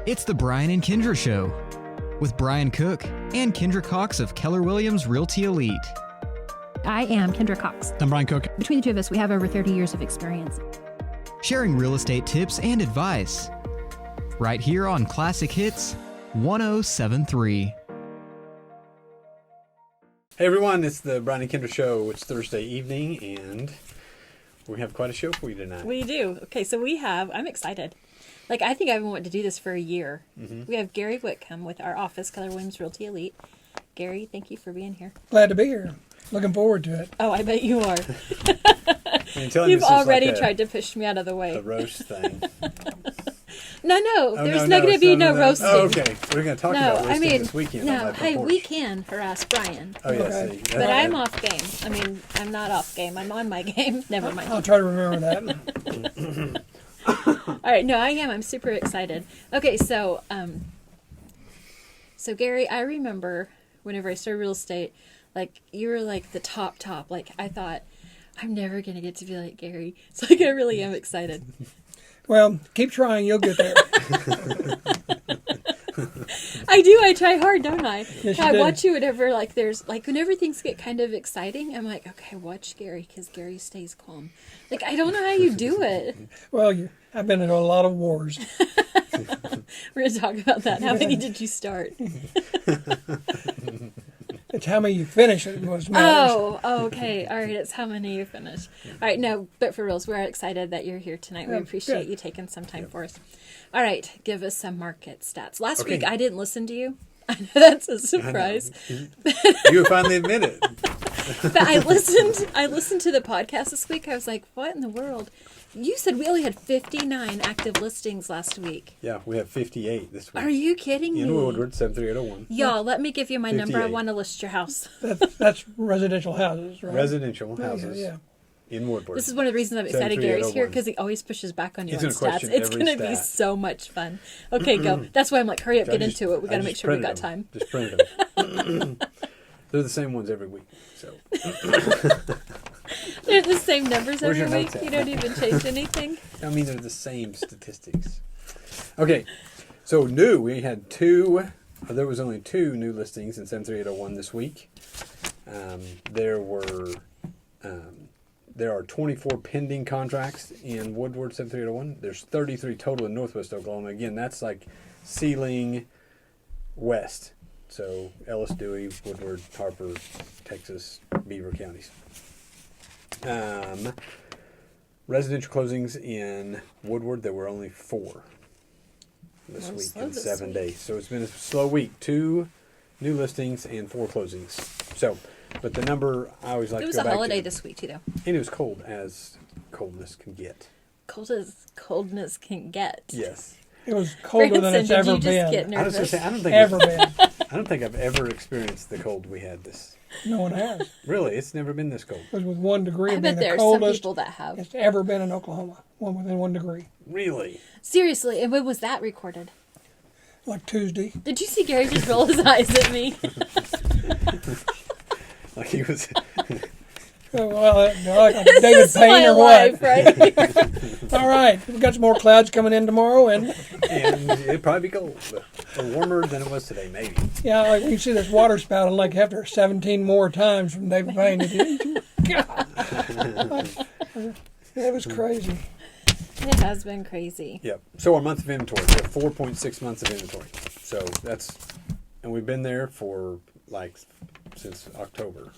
It's the Brian and Kindra Show with Brian Cook and Kindra Cox of Keller Williams Realty Elite. I am Kindra Cox. I'm Brian Cook. Between the two of us, we have over 30 years of experience. Sharing real estate tips and advice. Right here on Classic Hits 1073. Hey everyone, it's the Brian and Kindra Show. It's Thursday evening and we have quite a show for you tonight. We do. Okay, so I'm excited. I think I've been wanting to do this for a year. Mm-hmm. We have Gary Whitcomb with our office, Keller Williams Realty Elite. Gary, thank you for being here. Glad to be here. Looking forward to it. Oh, I bet you are. You've already tried to push me out of the way. The roast thing. No. There's not going to be no roasting. Oh, okay. We're going to talk about roasting this weekend. No, hey, we can harass Brian. Oh, yeah, see. But I'm off game. I mean, I'm not off game. I'm on my game. Never mind. I'll try to remember that. All right, no, I am. I'm super excited. Okay, so Gary, I remember whenever I started real estate, you were the top. I thought, I'm never going to get to be like Gary. So I really am excited. Well, keep trying. You'll get there. I do. I try hard, don't I? Yes, I you do. watch you whenever, whenever things get kind of exciting, I'm like, okay, watch Gary, because Gary stays calm. I don't know how you do it. Well, I've been in a lot of wars. We're going to talk about that. How many did you start? It's how many you finish it was matters. Oh, okay. All right, it's how many you finish. All right, no, but for reals, we're excited that you're here tonight. We appreciate you taking some time for us. All right, give us some market stats. Last week, I didn't listen to you. I know that's a surprise. You finally admit it. But I listened to the podcast this week. I was like, what in the world? You said we only had 59 active listings last week. Yeah, we have 58 this week. Are you kidding me? In Woodward, 73801. Y'all, let me give you my 58. number. I want to list your house. That's residential houses, right? Residential houses. Yeah. In Woodward. This is one of the reasons I'm excited Gary's here, because he always pushes back on you on stats. It's going to be so much fun. Okay, go. That's why I'm like, hurry up, get into it. We got to make sure we got time. Just printed them. They're the same ones every week. So they're the same numbers Where's every your week. notes at? You don't even change anything. I mean, they're the same statistics. Okay, so we had there was only 2 new listings in 73801 this week. There are 24 pending contracts in Woodward 73801. There's 33 total in Northwest Oklahoma. Again, that's ceiling west. So Ellis, Dewey, Woodward, Harper, Texas, Beaver counties. Residential closings in Woodward, there were only 4 this week in 7 days. So it's been a slow week. 2 new listings and 4 closings. So, but the number I always like to go back to. It was a holiday this week, too, though. And it was cold as coldness can get. Cold as coldness can get. Yes. It was colder than it's ever did you just been. get nervous? I don't think I don't think I've ever experienced the cold we had this. No one has. Really, it's never been this cold. It was with 1 degree. I bet the there are some coldest people that have. it's ever been in Oklahoma. Within 1 degree. Really? Seriously, and when was that recorded? Like Tuesday. Did you see Gary just roll his eyes at me? Like he was. Well, like David Payne or what? Right here. All right, we've got some more clouds coming in tomorrow, and it'd probably be cold, but warmer than it was today, maybe. yeah, we see this water spouting after 17 more times from David Payne. It was crazy. It has been crazy. Yep. So our month of inventory, we have 4.6 months of inventory. So and we've been there for since October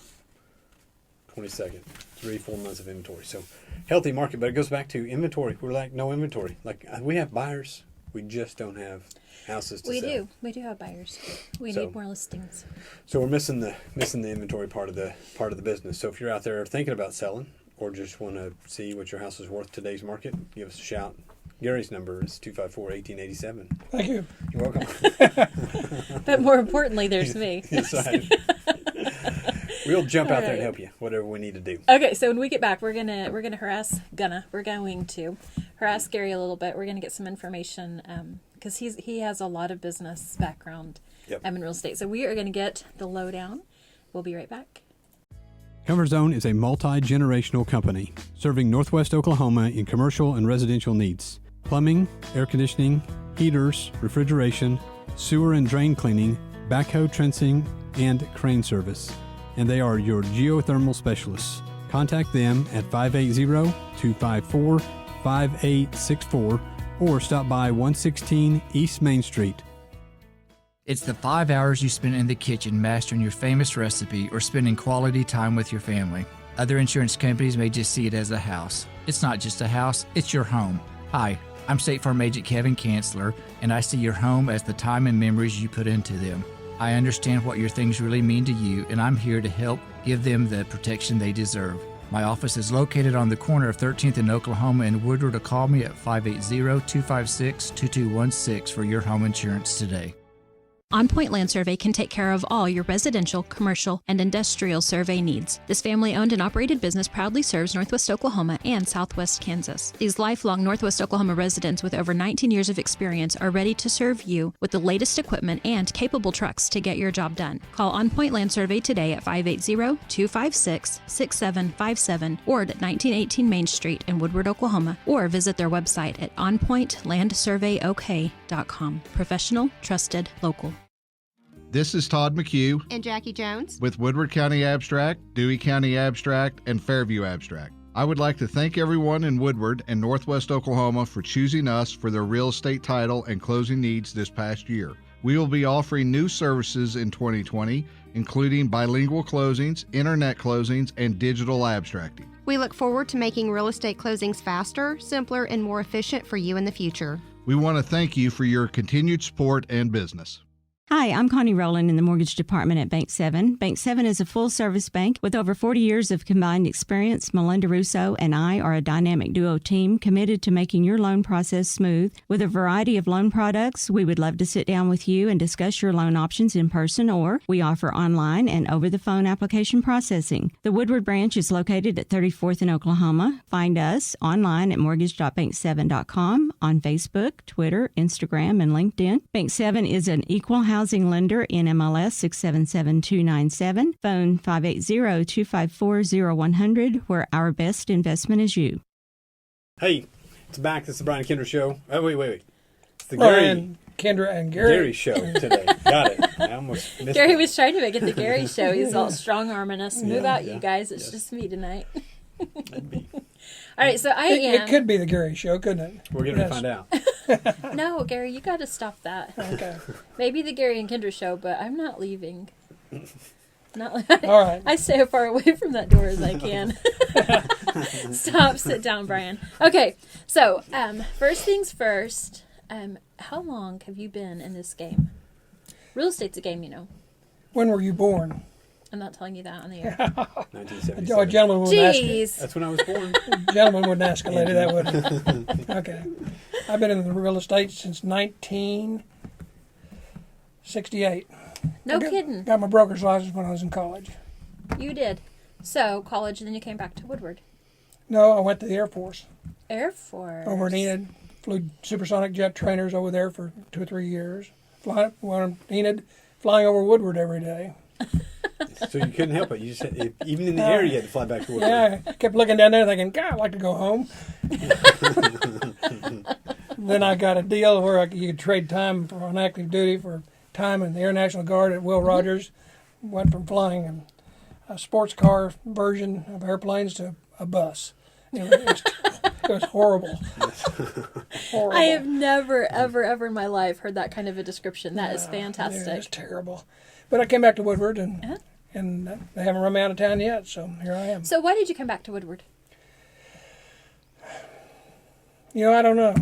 22nd, 3-4 months of inventory. So healthy market, but it goes back to inventory. We're no inventory. We have buyers, we just don't have houses to sell. We do have buyers. We need more listings. So we're missing the inventory part of the business. So if you're out there thinking about selling or just want to see what your house is worth today's market, give us a shout. Gary's number is 254-1887. Thank you. You're welcome. But more importantly, there's me. That's right. We'll jump out there and right. help you, whatever we need to do. Okay, so when we get back, we're going to harass Gary a little bit. We're gonna get some information because he has a lot of business background in real estate. So we are gonna get the lowdown. We'll be right back. Comfort Zone is a multi-generational company serving Northwest Oklahoma in commercial and residential needs. Plumbing, air conditioning, heaters, refrigeration, sewer and drain cleaning, backhoe trenching, and crane service. And they are your geothermal specialists. Contact them at 580-254-5864 or stop by 116 East Main Street. It's the 5 hours you spend in the kitchen mastering your famous recipe or spending quality time with your family. Other insurance companies may just see it as a house. It's not just a house, it's your home. Hi, I'm State Farm Agent Kevin Kanzler, and I see your home as the time and memories you put into them. I understand what your things really mean to you, and I'm here to help give them the protection they deserve. My office is located on the corner of 13th and Oklahoma and Woodward. Call me at 580-256-2216 for your home insurance today. On Point Land Survey can take care of all your residential, commercial, and industrial survey needs. This family-owned and operated business proudly serves Northwest Oklahoma and Southwest Kansas. These lifelong Northwest Oklahoma residents with over 19 years of experience are ready to serve you with the latest equipment and capable trucks to get your job done. Call On Point Land Survey today at 580-256-6757 or at 1918 Main Street in Woodward, Oklahoma, or visit their website at onpointlandsurveyok.com. Professional, trusted, local. This is Todd McHugh and Jackie Jones with Woodward County Abstract, Dewey County Abstract, and Fairview Abstract. I would like to thank everyone in Woodward and Northwest Oklahoma for choosing us for their real estate title and closing needs this past year. We will be offering new services in 2020, including bilingual closings, internet closings, and digital abstracting. We look forward to making real estate closings faster, simpler, and more efficient for you in the future. We want to thank you for your continued support and business. Hi, I'm Connie Rowland in the mortgage department at Bank 7. Bank 7 is a full-service bank with over 40 years of combined experience. Melinda Russo and I are a dynamic duo team committed to making your loan process smooth. With a variety of loan products, we would love to sit down with you and discuss your loan options in person, or we offer online and over-the-phone application processing. The Woodward branch is located at 34th in Oklahoma. Find us online at mortgage.bank7.com, on Facebook, Twitter, Instagram, and LinkedIn. Bank 7 is an equal housing lender in MLS 677297, phone 580-254-0100, where our best investment is you. Hey, it's back. This is the Brian Kindra Show. Oh, wait. It's the Brian, Kindra, and Gary Show today. Got it. I almost missed Gary it. was trying to make it the Gary Show. He's all strong-arming us. Move out, you guys. It's just me tonight. That'd be. All right, so It could be the Gary Show, couldn't it? We're going to find out. No, Gary, you got to stop that. Okay. Maybe the Gary and Kindra Show, but I'm not leaving. Not. All right. I stay as far away from that door as I can. Stop. Sit down, Brian. Okay, so first things first. How long have you been in this game? Real estate's a game, you know. When were you born? I'm not telling you that on the air. 1977. A gentleman wouldn't ask. Jeez. That's when I was born. A gentleman wouldn't ask a lady that, would he? Okay. I've been in the real estate since 1968. No kidding. Got my broker's license when I was in college. You did. So, college, and then you came back to Woodward. No, I went to the Air Force. Air Force. Over in Enid. Flew supersonic jet trainers over there for 2 or 3 years. Flying over Woodward every day. So you couldn't help it. You just had, even in the air, you had to fly back to Woodward. Yeah, I kept looking down there thinking, God, I'd like to go home. Then I got a deal where you could trade time on active duty for time in the Air National Guard at Will Rogers. Went from flying a sports car version of airplanes to a bus. It was horrible. Horrible. I have never, ever in my life heard that kind of a description. That is fantastic. It was terrible. But I came back to Woodward, and they haven't run me out of town yet, so here I am. So why did you come back to Woodward? I don't know.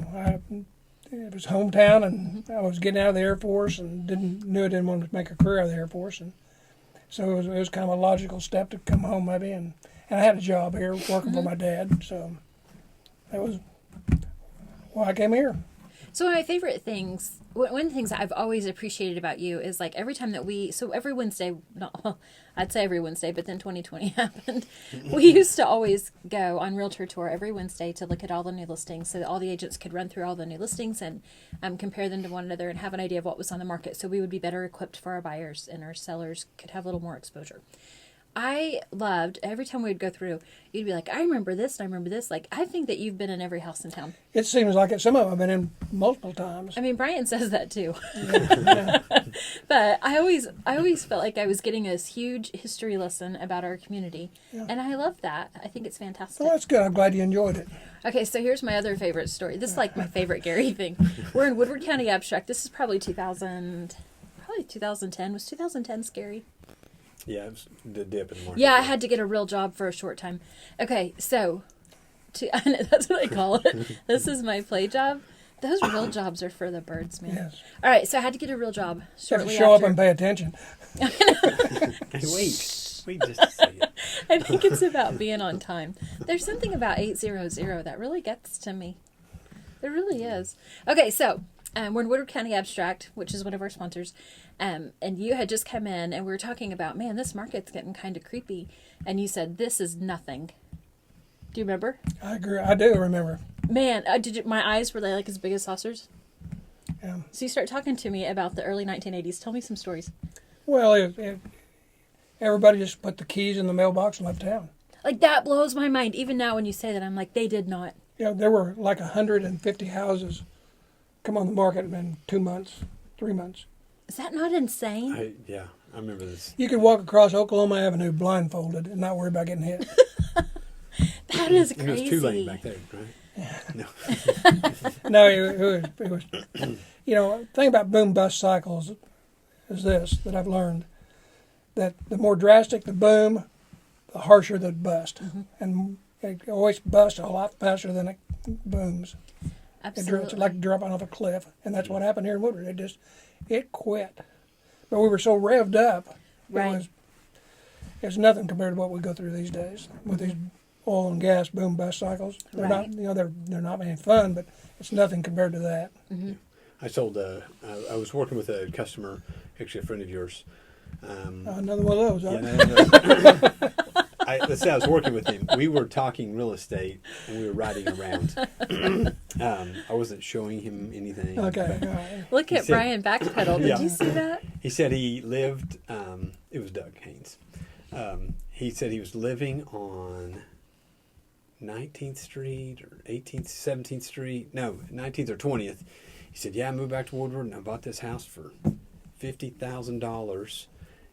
It was hometown, and I was getting out of the Air Force, and knew I didn't want to make a career out of the Air Force, and so it was kind of a logical step to come home, maybe, and I had a job here working for my dad, so that was why I came here. So one of my favorite things, one of the things that I've always appreciated about you is like every time that every Wednesday, I'd say every Wednesday, but then 2020 happened. We used to always go on realtor tour every Wednesday to look at all the new listings so that all the agents could run through all the new listings and compare them to one another and have an idea of what was on the market so we would be better equipped for our buyers and our sellers could have a little more exposure. I loved every time we'd go through, you'd be like, I remember this and I remember this. Like, I think that you've been in every house in town. It seems like it. Some of them I've been in multiple times. I mean, Brian says that too. Yeah. But I always felt like I was getting this huge history lesson about our community. Yeah. And I love that. I think it's fantastic. Well, that's good. I'm glad you enjoyed it. Okay, so here's my other favorite story. This is like my favorite Gary thing. We're in Woodward County Abstract. This is probably 2010. Was 2010 scary? Yeah, it was the dip in the market. Yeah, I had to get a real job for a short time. Okay, so that's what I call it. This is my play job. Those real jobs are for the birds, man. Yes. All right, so I had to get a real job You have shortly to show after. up and pay attention. Hey, wait just a second. I think it's about being on time. There's something about 800 that really gets to me. There really is. Okay, so we're in Woodward County Abstract, which is one of our sponsors. And you had just come in and we were talking about, man, this market's getting kind of creepy. And you said, this is nothing. Do you remember? I agree. I do remember. Man, my eyes were like as big as saucers. Yeah. So you start talking to me about the early 1980s. Tell me some stories. Well, everybody just put the keys in the mailbox and left town. Like, that blows my mind. Even now when you say that, I'm like, they did not. Yeah, there were like 150 houses come on the market in 2 months, 3 months. Is that not insane? I remember this. You could walk across Oklahoma Avenue blindfolded and not worry about getting hit. That is And crazy. it was 2 lane back there, right? No. No, it was. You know, the thing about boom bust cycles is this that I've learned, that the more drastic the boom, the harsher the bust, and it always busts a lot faster than it booms. Absolutely. It's like dropping off a cliff, and that's what happened here in Woodward. It quit, but we were so revved up. Right. It's nothing compared to what we go through these days with these oil and gas boom bust cycles. They're Right. not, they're not any fun, but it's nothing compared to that. Mm-hmm. I sold. I was working with a customer, actually a friend of yours. Another one of those. Huh? Yeah, let's say I was working with him. We were talking real estate and we were riding around. I wasn't showing him anything. Okay. All right. Look at said- Brian backpedal. Did Yeah. you see that? He said he lived. It was Doug Haynes. He said he was living on 19th Street or 18th, 17th Street. No, 19th or 20th. He said, "Yeah, I moved back to Woodward and I bought this house for $50,000."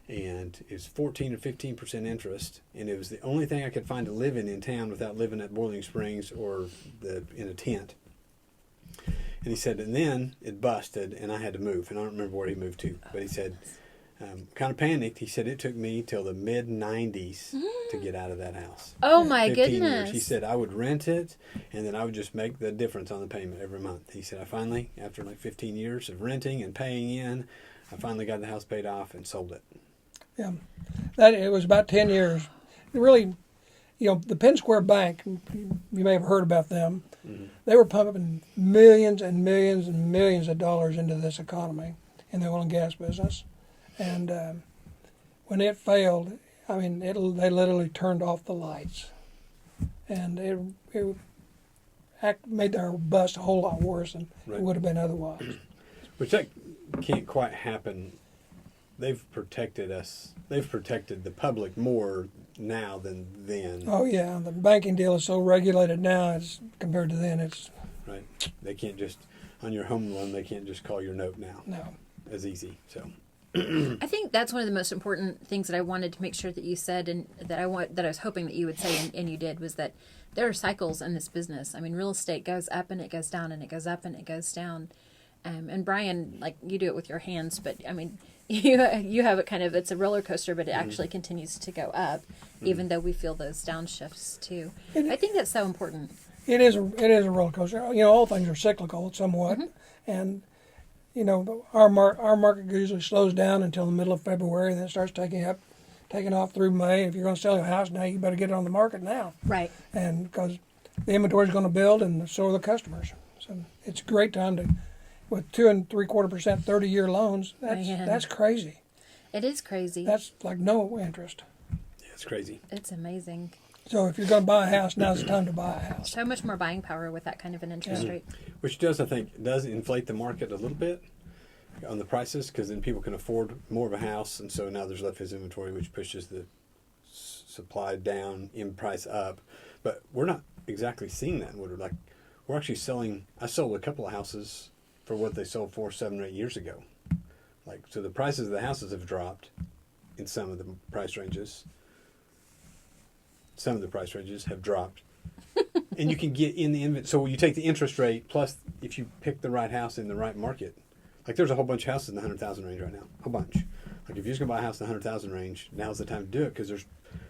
And it was 14 or 15% interest, and it was the only thing I could find to live in town without living at Boiling Springs or in a tent. And he said, and then it busted, and I had to move. And I don't remember where he moved to, but he said, kind of panicked. He said it took me till the mid 90s to get out of that house. Oh my 15 goodness. years. He said I would rent it, and then I would just make the difference on the payment every month. He said I finally, after like 15 years of renting and paying in, I finally got the house paid off and sold it. Yeah, it was about 10 years. It really, the Penn Square Bank, you may have heard about them. Mm-hmm. They were pumping millions and millions and millions of dollars into this economy in the oil and gas business. And when it failed, I mean, they literally turned off the lights. And it made their bust a whole lot worse than it would have been otherwise. Which that can't quite happen. They've protected us. They've protected the public more now than then. Oh yeah, the banking deal is so regulated now. It's compared to then. It's right. They can't just on your home loan. They can't just call your note now. No, as easy. So I think that's one of the most important things that I wanted to make sure that you said, and that I was hoping that you would say, and you did, was that there are cycles in this business. I mean, real estate goes up and it goes down and it goes up and it goes down. And Brian, like, you do it with your hands, but I mean, you have it kind of, it's a roller coaster, but it actually continues to go up, even though we feel those downshifts too. I think that's so important. It is a roller coaster. All things are cyclical somewhat, and our market usually slows down until the middle of February, and then it starts taking off through May. If you're going to sell your house now, you better get it on the market now, right? And because the inventory is going to build, and so are the customers. So it's a great time to. With 2 3/4% 30-year loans, that's crazy. It is crazy. That's like no interest. Yeah, it's crazy. It's amazing. So if you're going to buy a house, now's the time to buy a house. So much more buying power with that kind of an interest rate. Which does, I think, inflate the market a little bit on the prices, because then people can afford more of a house, and so now there's less inventory, which pushes the supply down, in price up. But we're not exactly seeing that in Woodward. Like, we're actually selling. I sold a couple of houses for what they sold for 7 or 8 years ago. Like, so the prices of the houses have dropped in some of the price ranges. Some of the price ranges have dropped. And you can get in the inventory. So you take the interest rate plus if you pick the right house in the right market. Like, there's a whole bunch of houses in the 100,000 range right now. A bunch. Like, if you're just going to buy a house in the 100,000 range, now's the time to do it because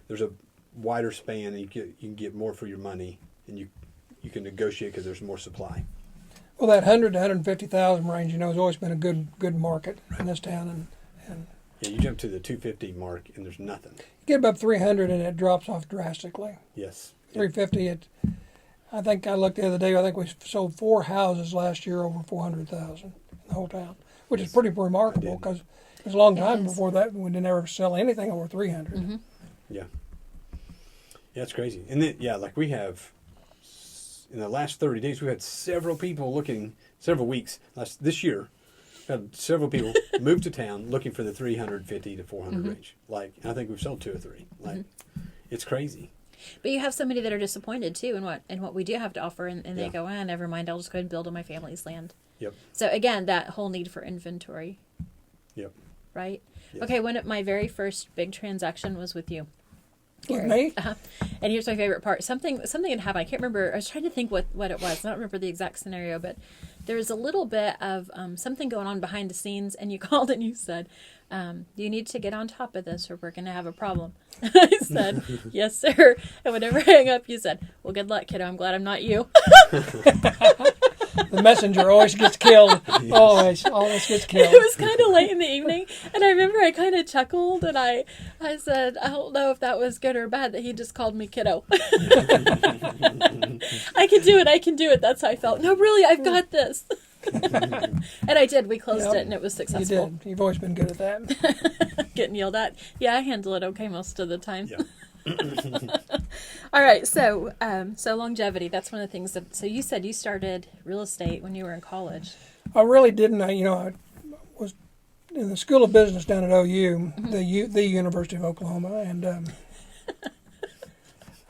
there's a wider span and you can get more for your money and you can negotiate because there's more supply. Well, that 100 to 150,000 range, has always been a good market in this town, and yeah, you jump to the 250 mark and there's nothing. You get above 300 and it drops off drastically. Yes. 350. I think I looked the other day. I think we sold 4 houses last year over 400,000 in the whole town, which is pretty remarkable because it was a long time before that we didn't ever sell anything over 300. Mm-hmm. Yeah. Yeah, it's crazy. And then, like we have, in the last 30 days, we've had several people several weeks, this year, had several people move to town looking for the 350 to 400 range. Like, and I think we've sold 2 or 3. Like, it's crazy. But you have so many that are disappointed, too, in what we do have to offer, and they go, never mind, I'll just go ahead and build on my family's land. Yep. So, again, that whole need for inventory. Yep. Right? Yes. Okay, my very first big transaction was with you. With me? And here's my favorite part. Something had happened. I can't remember. I was trying to think what it was. I don't remember the exact scenario, but there was a little bit of something going on behind the scenes, and you called and you said, you need to get on top of this or we're going to have a problem. I said, yes, sir. And whenever I hang up, you said, well, good luck, kiddo. I'm glad I'm not you. The messenger always gets killed. Always gets killed. It was kind of late in the evening, and I remember I kind of chuckled, and I said, I don't know if that was good or bad that he just called me kiddo. I can do it. That's how I felt. No, really, I've got this. And I did. We closed it, and it was successful. You did. You've always been good at that. Getting yelled at. Yeah, I handle it okay most of the time. Yeah. All right, so longevity, that's one of the things so you said you started real estate when you were in college. I really didn't. I was in the School of Business down at OU, the University of Oklahoma, and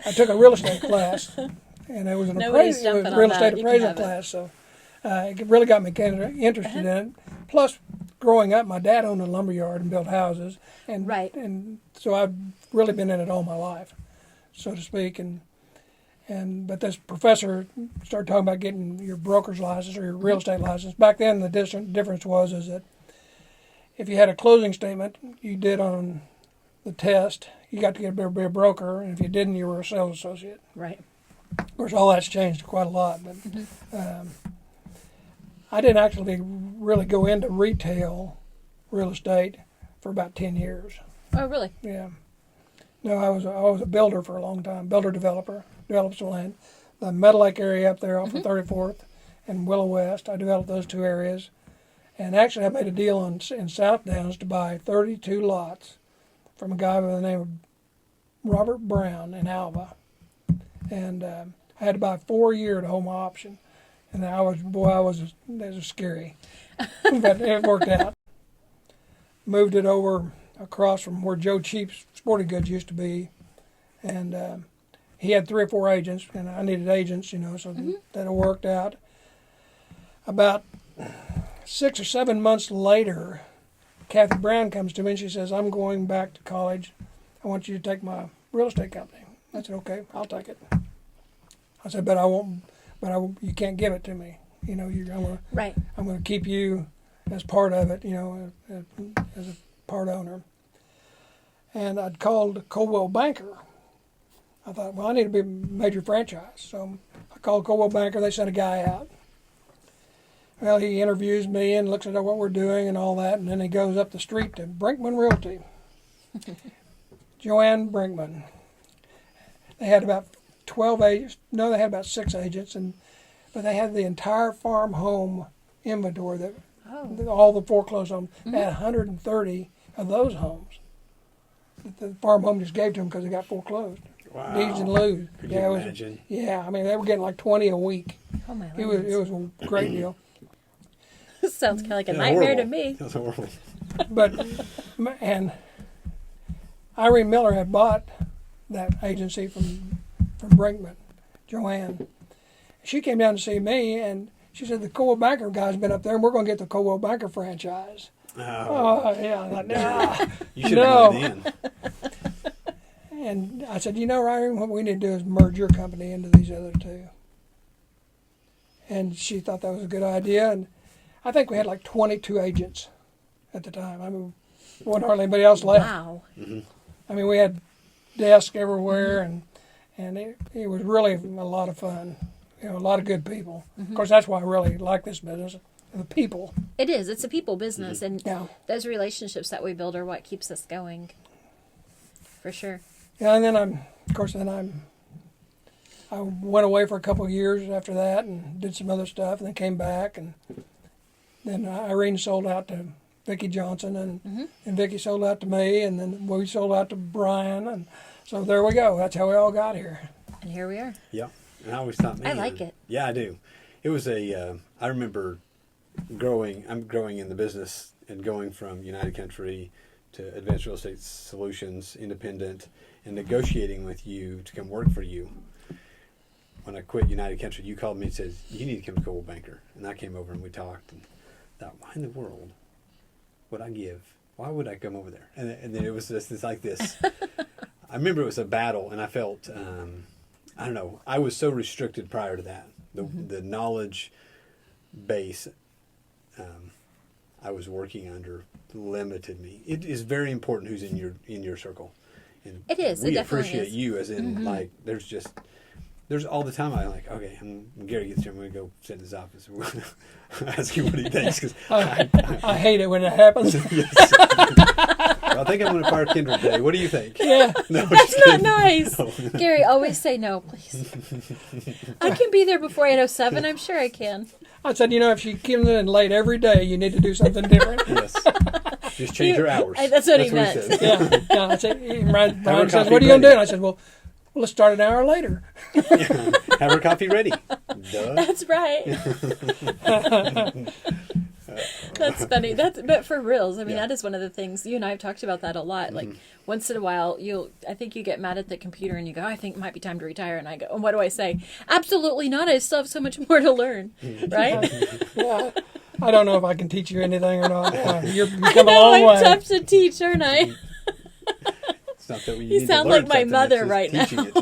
I took a real estate class, and it was an real estate appraisal class, so it really got me kind of interested in it. Plus, growing up, my dad owned a lumber yard and built houses, and so I've really been in it all my life, so to speak. But this professor started talking about getting your broker's license or your real estate license. Back then, the difference was that if you had a closing statement you did on the test, you got to be a broker, and if you didn't, you were a sales associate. Right. Of course, all that's changed quite a lot, but I didn't actually really go into retail real estate for about 10 years. Oh, really? Yeah. No, I was a builder for a long time, developer, developed some land. The Meadow Lake area up there off of 34th and Willow West, I developed those 2 areas. And actually I made a deal in South Downs to buy 32 lots from a guy by the name of Robert Brown in Alva. And I had to buy 4-year to hold my option. And that was scary. But it worked out. Moved it over across from where Joe Cheap's Sporting Goods used to be. And he had 3 or 4 agents, and I needed agents, so that worked out. About 6 or 7 months later, Kathy Brown comes to me and she says, I'm going back to college. I want you to take my real estate company. I said, okay, I'll take it. I said, but I won't. You can't give it to me. I'm going to keep you as part of it. As a part owner. And I'd called Coldwell Banker. I thought, well, I need to be a major franchise. So I called Coldwell Banker. They sent a guy out. Well, he interviews me and looks at what we're doing and all that, and then he goes up the street to Brinkman Realty. Joanne Brinkman. They had about 12 agents. No, they had about 6 agents, but they had the entire farm home inventory, all the foreclosed homes. They had 130 of those homes. The farm home just gave to them because they got foreclosed. Wow. Deeds and lieu. Could you imagine? I mean, they were getting like 20 a week. Oh my It was a great deal. Sounds kind of like a nightmare to me. That's horrible. And Irene Miller had bought that agency from Brinkman, Joanne. She came down to see me, and she said, the Coldwell Banker guy's been up there, and we're going to get the Coldwell Banker franchise. Oh, yeah. I thought, nah, you should have gone in. And I said, Ryan, what we need to do is merge your company into these other two. And she thought that was a good idea. And I think we had like 22 agents at the time. I mean, there wasn't hardly anybody else left. Wow. Mm-hmm. I mean, we had desks everywhere, and it was really a lot of fun. A lot of good people. Of course, that's why I really like this business, the people. It is. It's a people business, and Yeah. those relationships that we build are what keeps us going. For sure. Yeah, and then I went away for a couple of years after that and did some other stuff, and then came back, and then Irene sold out to Vicki Johnson, and Vicki sold out to me, and then we sold out to Brian, and so there we go. That's how we all got here. And here we are. Yeah, and I always thought, man, I like it. Yeah, I do. It was I remember I'm growing in the business and going from United Country to Advanced Real Estate Solutions, independent, and negotiating with you to come work for you. When I quit United Country, you called me and said, you need to come to Coldwell Banker. And I came over and we talked and thought, why in the world would I give? Why would I come over there? And then it was just like this. I remember it was a battle, and I felt, I don't know, I was so restricted prior to that. The knowledge base I was working under limited me. It is very important who's in your circle. And it is. We it appreciate is. you, as in like there's all the time I'm like, okay, when Gary gets here, I'm going to go sit in his office and we're going to ask him what he thinks. Cause I hate it when it happens. Yes. Well, I think I'm going to fire Kindra today. What do you think? Yeah. No, That's not nice. No. Gary, always say no, please. I can be there before 8:07. I'm sure I can. I said, if she comes in late every day, you need to do something different. Yes. Just change your hours. That's what he meant. Yeah. I said, Brian says, what are you going to do? And I said, well, let's start an hour later. Have her coffee ready. Duh. That's right. That's funny. But for reals, I mean, that is one of the things, you and I have talked about that a lot. Like, once in a while, I think you get mad at the computer and you go, I think it might be time to retire. And I go, and what do I say? Absolutely not. I still have so much more to learn. Right? Yeah. I don't know if I can teach you anything or not. You've I come a know, long way. I'm tough to teach, aren't I? It's not that You sound like my mother right now. It to you.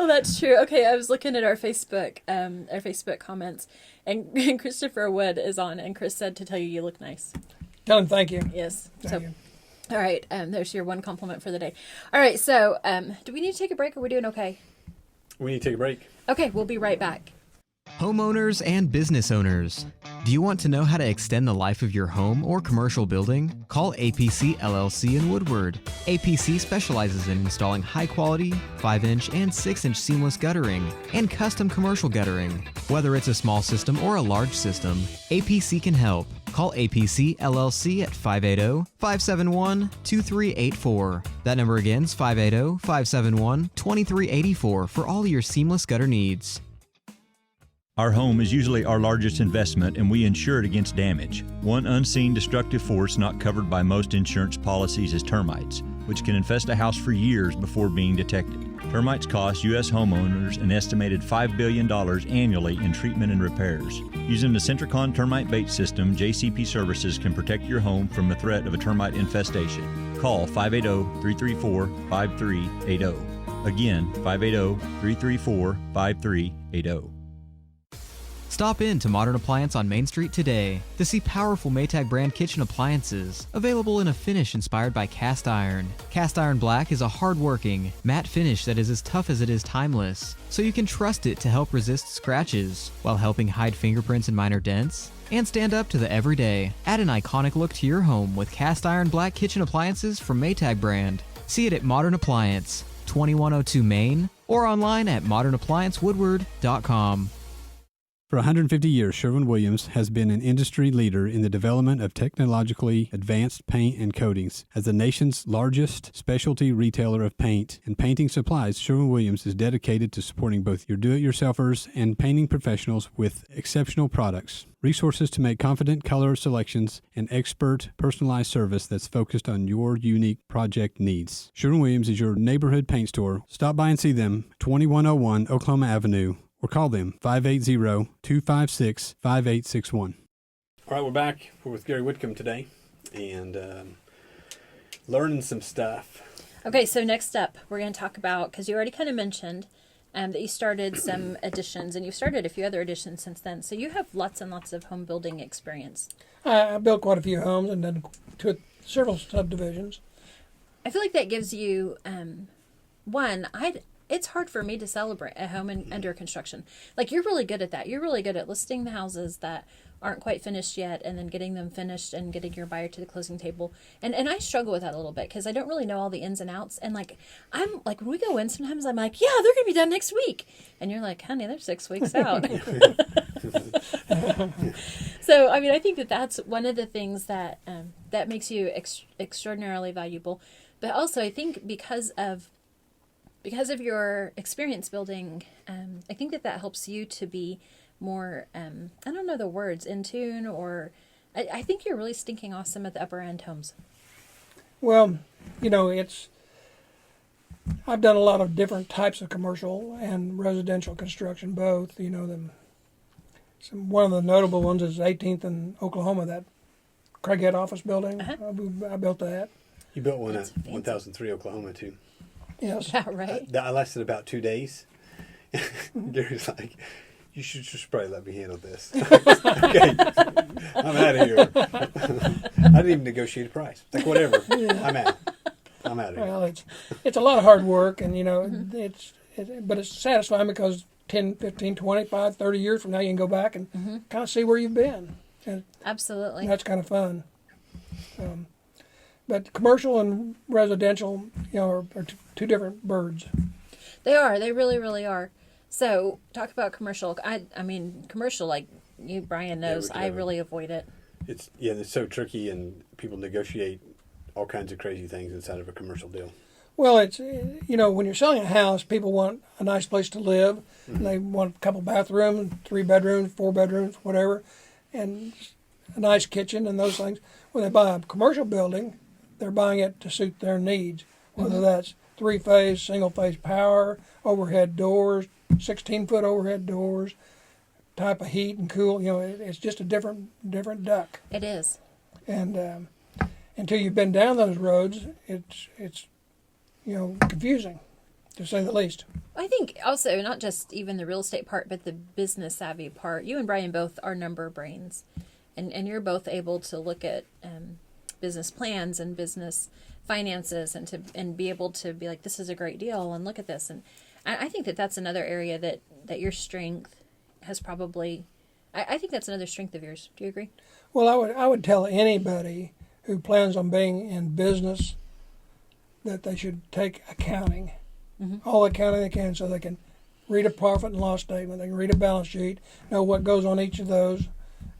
Oh, that's true. Okay, I was looking at our Facebook comments, and Christopher Wood is on, and Chris said to tell you look nice. Tell him thank you. Yes. Thank you. All right, there's your one compliment for the day. All right, so do we need to take a break, or are we doing okay? We need to take a break. Okay, we'll be right back. Homeowners and business owners, do you want to know how to extend the life of your home or commercial building? Call APC LLC in Woodward. APC specializes in installing high-quality 5-inch and 6-inch seamless guttering and custom commercial guttering. Whether it's a small system or a large system, APC can help. Call APC LLC at 580-571-2384. That number again is 580-571-2384 for all your seamless gutter needs. Our home is usually our largest investment, and we insure it against damage. One unseen destructive force not covered by most insurance policies is termites, which can infest a house for years before being detected. Termites cost U.S. homeowners an estimated $5 billion annually in treatment and repairs. Using the Centricon termite bait system, JCP Services can protect your home from the threat of a termite infestation. Call 580-334-5380. Again, 580-334-5380. Stop in to Modern Appliance on Main Street today to see powerful Maytag brand kitchen appliances available in a finish inspired by cast iron. Cast iron black is a hard-working, matte finish that is as tough as it is timeless, so you can trust it to help resist scratches while helping hide fingerprints and minor dents and stand up to the everyday. Add an iconic look to your home with cast iron black kitchen appliances from Maytag brand. See it at Modern Appliance, 2102 Main, or online at modernappliancewoodward.com. For 150 years, Sherwin-Williams has been an industry leader in the development of technologically advanced paint and coatings. As the nation's largest specialty retailer of paint and painting supplies, Sherwin-Williams is dedicated to supporting both your do-it-yourselfers and painting professionals with exceptional products, resources to make confident color selections, and expert personalized service that's focused on your unique project needs. Sherwin-Williams is your neighborhood paint store. Stop by and see them, 2101 Oklahoma Avenue, or call them 580-256-5861. All right, we're back. We're with Gary Whitcomb today and learning some stuff. Okay, so next up, we're going to talk about, because you already kind of mentioned that you started some additions, and you've started a few other additions since then. So you have lots and lots of home building experience. I built quite a few homes and then several subdivisions. I feel like that gives you, it's hard for me to celebrate a home under construction. Like, you're really good at that. You're really good at listing the houses that aren't quite finished yet and then getting them finished and getting your buyer to the closing table. And I struggle with that a little bit because I don't really know all the ins and outs. And I'm like, when we go in, sometimes I'm like, yeah, they're going to be done next week. And you're like, honey, they're 6 weeks out. So, I mean, I think that's one of the things that makes you extraordinarily valuable. But also, I think because of your experience building, I think that helps you to be more, I don't know the words, in tune, or I think you're really stinking awesome at the upper end homes. Well, I've done a lot of different types of commercial and residential construction, both. One of the notable ones is 18th in Oklahoma, that Craighead office building. I built that. You built one at 1003 Oklahoma, too. Yes. Yeah, right. I lasted about 2 days. Gary's like, you should just probably let me handle this. Okay, I'm out of here. I didn't even negotiate a price. Like, whatever. I'm out of here. Well, it's a lot of hard work, and but it's satisfying because 10, 15, 25, 30 years from now, you can go back and kind of see where you've been. And absolutely. That's kind of fun. But commercial and residential, are two different birds. They are. They really, really are. So, talk about commercial. I mean, commercial, like you, Brian, knows, I really avoid it. It's so tricky, and people negotiate all kinds of crazy things inside of a commercial deal. Well, it's, when you're selling a house, people want a nice place to live. And they want a couple bathrooms, 3 bedrooms, 4 bedrooms, whatever, and a nice kitchen and those things. When they buy a commercial building, they're buying it to suit their needs, whether that's 3-phase, single-phase power, overhead doors, 16-foot overhead doors, type of heat and cool. It's just a different duck. It is. And until you've been down those roads, it's confusing, to say the least. I think also not just even the real estate part, but the business savvy part. You and Brian both are number brains, and you're both able to look at business plans and business finances and be able to be like, this is a great deal, and look at this. And I think that's another area that your strength has probably. I think that's another strength of yours. Do you agree? Well, I would tell anybody who plans on being in business that they should take accounting, all accounting they can, so they can read a profit and loss statement, they can read a balance sheet, know what goes on each of those,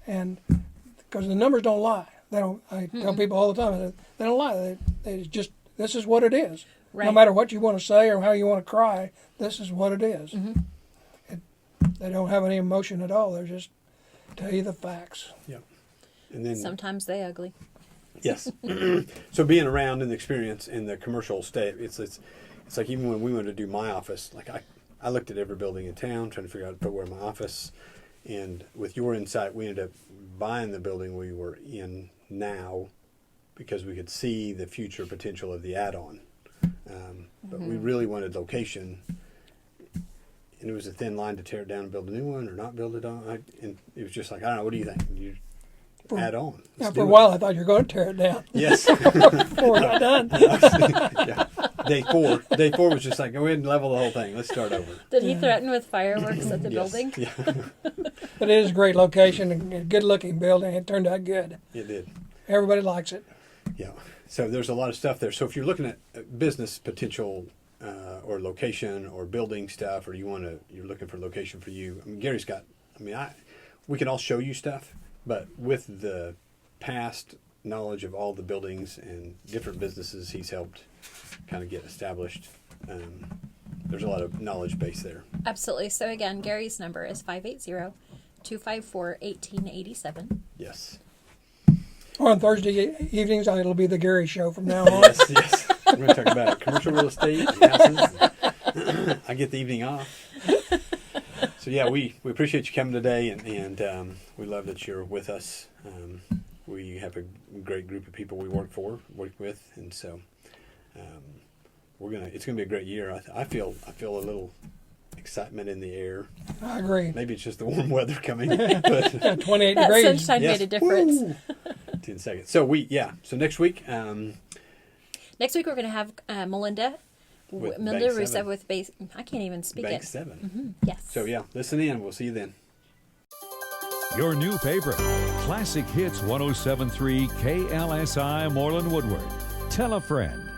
and because the numbers don't lie. They don't. I tell people all the time, they don't lie. They just, this is what it is. Right. No matter what you want to say or how you want to cry, this is what it is. They don't have any emotion at all. They're just tell you the facts. Yeah. And then sometimes they ugly. Yes. So being around in the experience in the commercial state, it's like even when we went to do my office, like I looked at every building in town trying to figure out where my office, and with your insight, we ended up buying the building we were in now because we could see the future potential of the add-on. But we really wanted location, and it was a thin line to tear it down and build a new one or not build it on. And it was just like, I don't know, what do you think? You add on. Now, for a while, I thought you were going to tear it down. Yes. Before we got done. Yeah. Day four was just like, go ahead and level the whole thing. Let's start over. Did he threaten with fireworks at the building? Yeah. But it is a great location and a good-looking building. It turned out good. It did. Everybody likes it. Yeah. So there's a lot of stuff there. So if you're looking at business potential or location or building stuff, or you're looking for location for you, I mean, Gary's got I mean, we can all show you stuff, but with the past knowledge of all the buildings and different businesses he's helped kind of get established, there's a lot of knowledge base there. Absolutely. So again, Gary's number is 580-254-1887. Yes. On Thursday evenings, it'll be the Gary Show from now on. Yes. We're going to talk about commercial real estate and houses. I get the evening off. So yeah, we appreciate you coming today, and we love that you're with us. We have a great group of people we work with, and so it's gonna be a great year. I feel a little excitement in the air. I agree. Maybe it's just the warm weather coming, but 28 that degrees. sunshine made a difference. 10 seconds. So so next week. Next week we're going to have Melinda Russo with base. I can't even speak Bank it. 7. Mm-hmm. Yes. So yeah, listen in. We'll see you then. Your new favorite, Classic Hits 107.3 KLSI Moreland Woodward. Tell a friend.